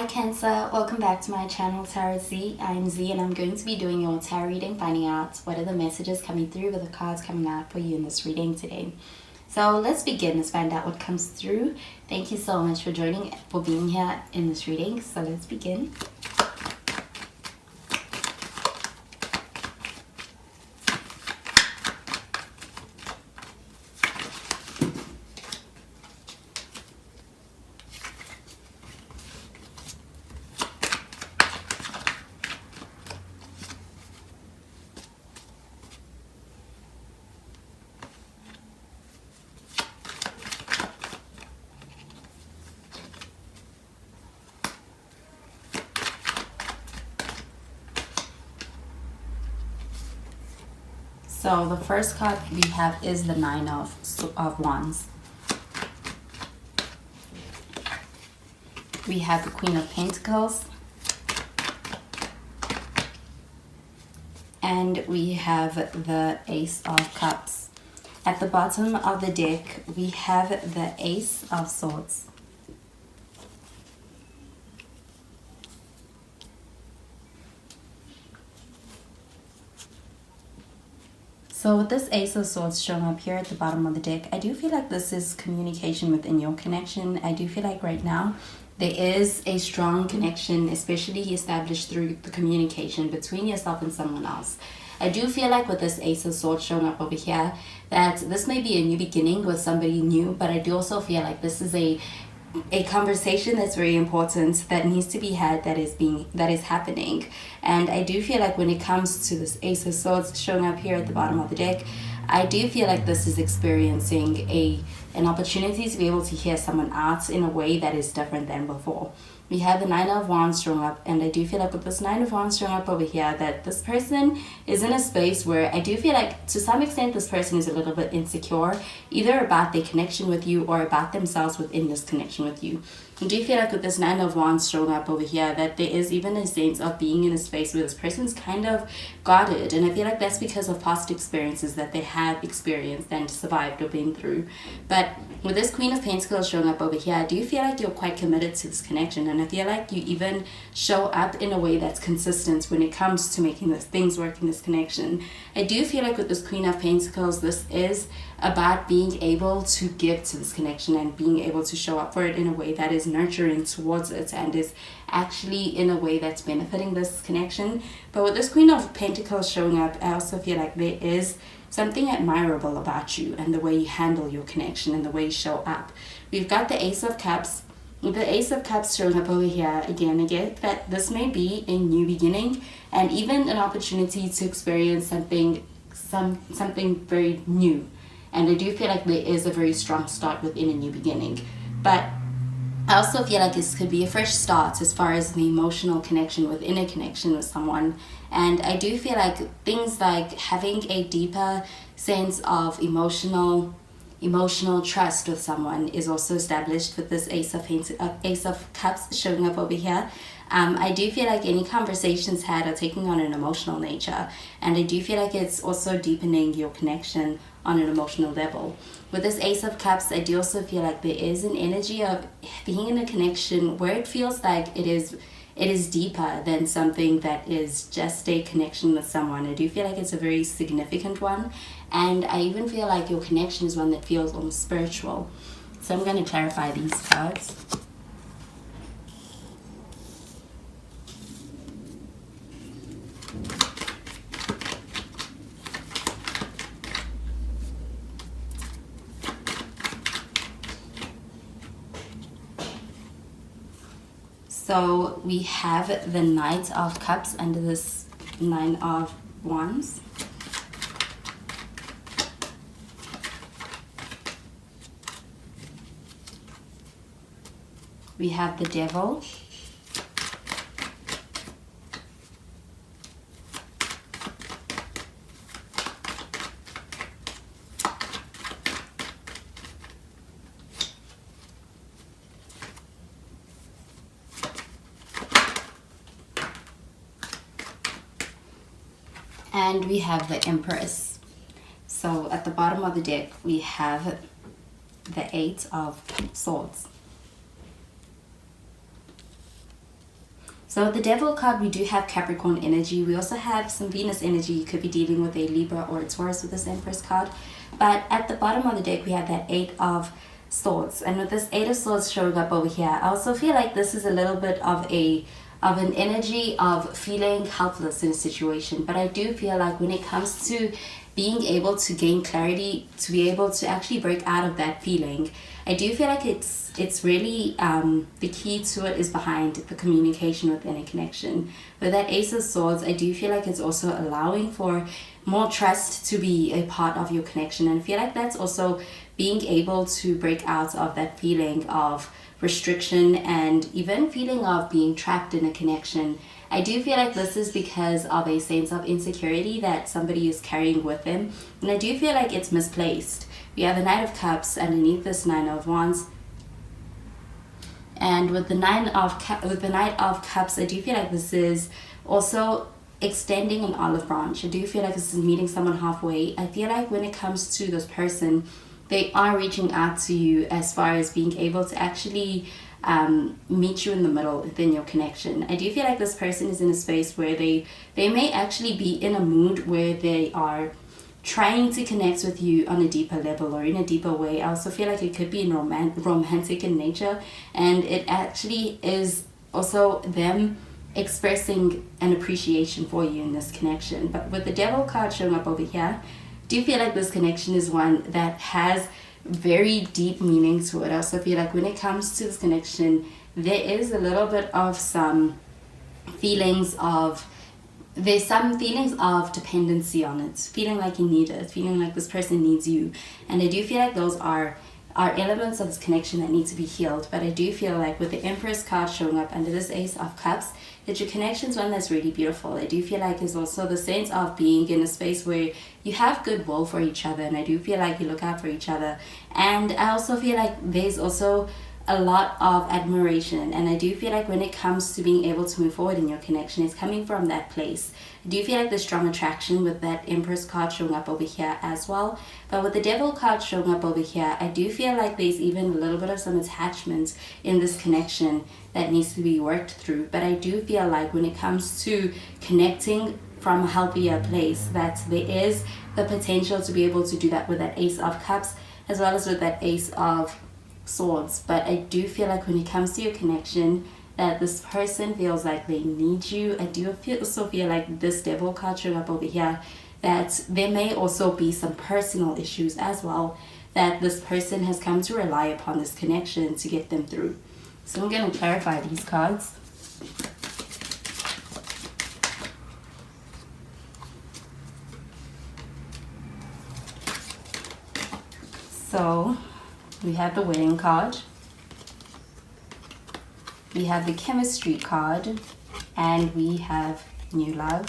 Hi Cancer, welcome back to my channel Tarot Z. I'm Z and I'm going to be doing your tarot reading, finding out what are the messages coming through with the cards coming out for you in this reading today. So let's begin. Let's find out what comes through. Thank you so much for joining, for being here in this reading. So let's begin. So the first card we have is the Nine of Wands. We have the Queen of Pentacles. And we have the Ace of Cups. At the bottom of the deck, we have the Ace of Swords. So with this Ace of Swords showing up here at the bottom of the deck, I do feel like this is communication within your connection. I do feel like right now there is a strong connection, especially established through the communication between yourself and someone else. I do feel like with this Ace of Swords showing up over here, that this may be a new beginning with somebody new, but I do also feel like this is a conversation that's very important that needs to be had, that is happening. And I do feel like when it comes to this Ace of Swords showing up here at the bottom of the deck, I do feel like this is experiencing an opportunity to be able to hear someone out in a way that is different than before. We have the Nine of Wands showing up, and I do feel like with this Nine of Wands showing up over here, that this person is in a space where I do feel like to some extent this person is a little bit insecure, either about their connection with you or about themselves within this connection with you. I do feel like with this Nine of Wands showing up over here, that there is even a sense of being in a space where this person's kind of guarded, and I feel like that's because of past experiences that they have experienced and survived or been through. But with this Queen of Pentacles showing up over here, I do feel like you're quite committed to this connection, and I feel like you even show up in a way that's consistent when it comes to making this things work in this connection. I do feel like with this Queen of Pentacles, this is about being able to give to this connection and being able to show up for it in a way that is nurturing towards it and is actually in a way that's benefiting this connection. But with this Queen of Pentacles showing up, I also feel like there is something admirable about you and the way you handle your connection and the way you show up. We've got the Ace of Cups. With the Ace of Cups showing up over here, again, I get that this may be a new beginning and even an opportunity to experience something very new. And I do feel like there is a very strong start within a new beginning. But I also feel like this could be a fresh start as far as the emotional connection within a connection with someone. And I do feel like things like having a deeper sense of emotional trust with someone is also established with this Ace of Cups showing up over here. I do feel like any conversations had are taking on an emotional nature, and I do feel like it's also deepening your connection on an emotional level. With this Ace of Cups, I do also feel like there is an energy of being in a connection where it feels like it is deeper than something that is just a connection with someone. I do feel like it's a very significant one, and I even feel like your connection is one that feels almost spiritual. So I'm going to clarify these cards. So we have the Knight of Cups under this Nine of Wands. We have the Devil. And we have the Empress. So at the bottom of the deck, we have the Eight of Swords. So the Devil card, we do have Capricorn energy. We also have some Venus energy. You could be dealing with a Libra or a Taurus with this Empress card. But at the bottom of the deck, we have that Eight of Swords. And with this Eight of Swords showing up over here, I also feel like this is a little bit of an energy of feeling helpless in a situation. But I do feel like when it comes to being able to gain clarity, to be able to actually break out of that feeling, I do feel like it's really the key to it is behind the communication within a connection. With that Ace of Swords, I do feel like it's also allowing for more trust to be a part of your connection, and I feel like that's also being able to break out of that feeling of restriction and even feeling of being trapped in a connection. I do feel like this is because of a sense of insecurity that somebody is carrying with them, and I do feel like it's misplaced. We have the Knight of Cups underneath this Nine of Wands, and with the Knight of Cups, I do feel like this is also extending an olive branch. I do feel like this is meeting someone halfway. I feel like when it comes to this person, they are reaching out to you as far as being able to actually meet you in the middle within your connection. I do feel like this person is in a space where they may actually be in a mood where they are trying to connect with you on a deeper level or in a deeper way. I also feel like it could be romantic in nature, and it actually is also them expressing an appreciation for you in this connection. But with the Devil card showing up over here, do you feel like this connection is one that has very deep meaning to it? I also feel like when it comes to this connection, there is a little bit of there's some feelings of dependency on it, feeling like you need it, feeling like this person needs you. And I do feel like those are elements of this connection that need to be healed. But I do feel like with the Empress card showing up under this Ace of Cups, that your connection is one that's really beautiful. I do feel like there's also the sense of being in a space where you have goodwill for each other, and I do feel like you look out for each other. And I also feel like there's also a lot of admiration, and I do feel like when it comes to being able to move forward in your connection, it's coming from that place. I do feel like there's strong attraction with that Empress card showing up over here as well. But with the Devil card showing up over here, I do feel like there's even a little bit of some attachment in this connection that needs to be worked through. But I do feel like when it comes to connecting from a healthier place, that there is the potential to be able to do that with that Ace of Cups as well as with that Ace of Swords. But I do feel like when it comes to your connection, that this person feels like they need you. I do also feel like this Devil card showing up over here, that there may also be some personal issues as well, that this person has come to rely upon this connection to get them through. So I'm going to clarify these cards. So we have the Wedding card, we have the Chemistry card, and we have New Love.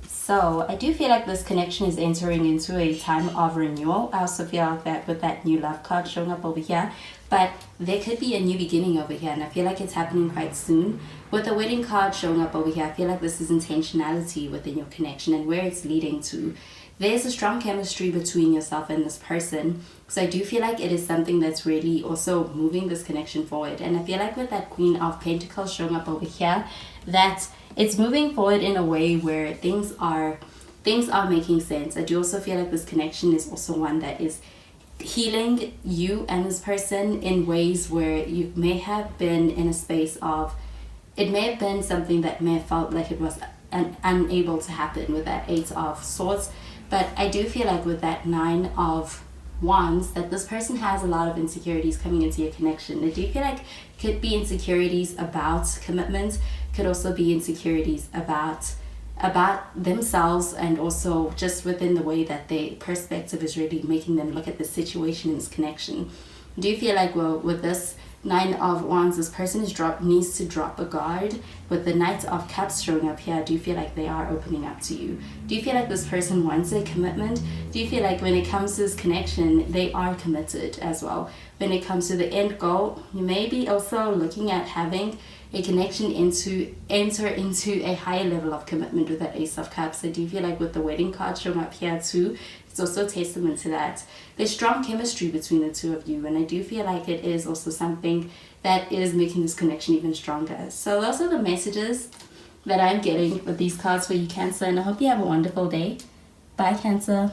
So I do feel like this connection is entering into a time of renewal. I also feel like that with that New Love card showing up over here, but there could be a new beginning over here, and I feel like it's happening quite soon. With the Wedding card showing up over here, I feel like this is intentionality within your connection and where it's leading to. There's a strong chemistry between yourself and this person. So I do feel like it is something that's really also moving this connection forward. And I feel like with that Queen of Pentacles showing up over here, that it's moving forward in a way where things are making sense. I do also feel like this connection is also one that is healing you and this person in ways where you may have been in a space of, it may have been something that may have felt like it was unable to happen with that Eight of Swords. But I do feel like with that Nine of Wands, that this person has a lot of insecurities coming into your connection. I do feel like it could be insecurities about commitment, could also be insecurities about themselves, and also just within the way that their perspective is really making them look at the situation in this connection. I do feel like, well, with this Nine of Wands, this person needs to drop a guard. With the Knight of Cups showing up here, I do feel like they are opening up to you. Do you feel like this person wants a commitment? Do you feel like when it comes to this connection, they are committed as well? When it comes to the end goal, you may be also looking at having a connection enter into a higher level of commitment with that Ace of Cups. I do feel like with the Wedding card showing up here too, it's also a testament to that. There's strong chemistry between the two of you, and I do feel like it is also something that is making this connection even stronger. So those are the messages that I'm getting with these cards for you, Cancer, and I hope you have a wonderful day. Bye, Cancer.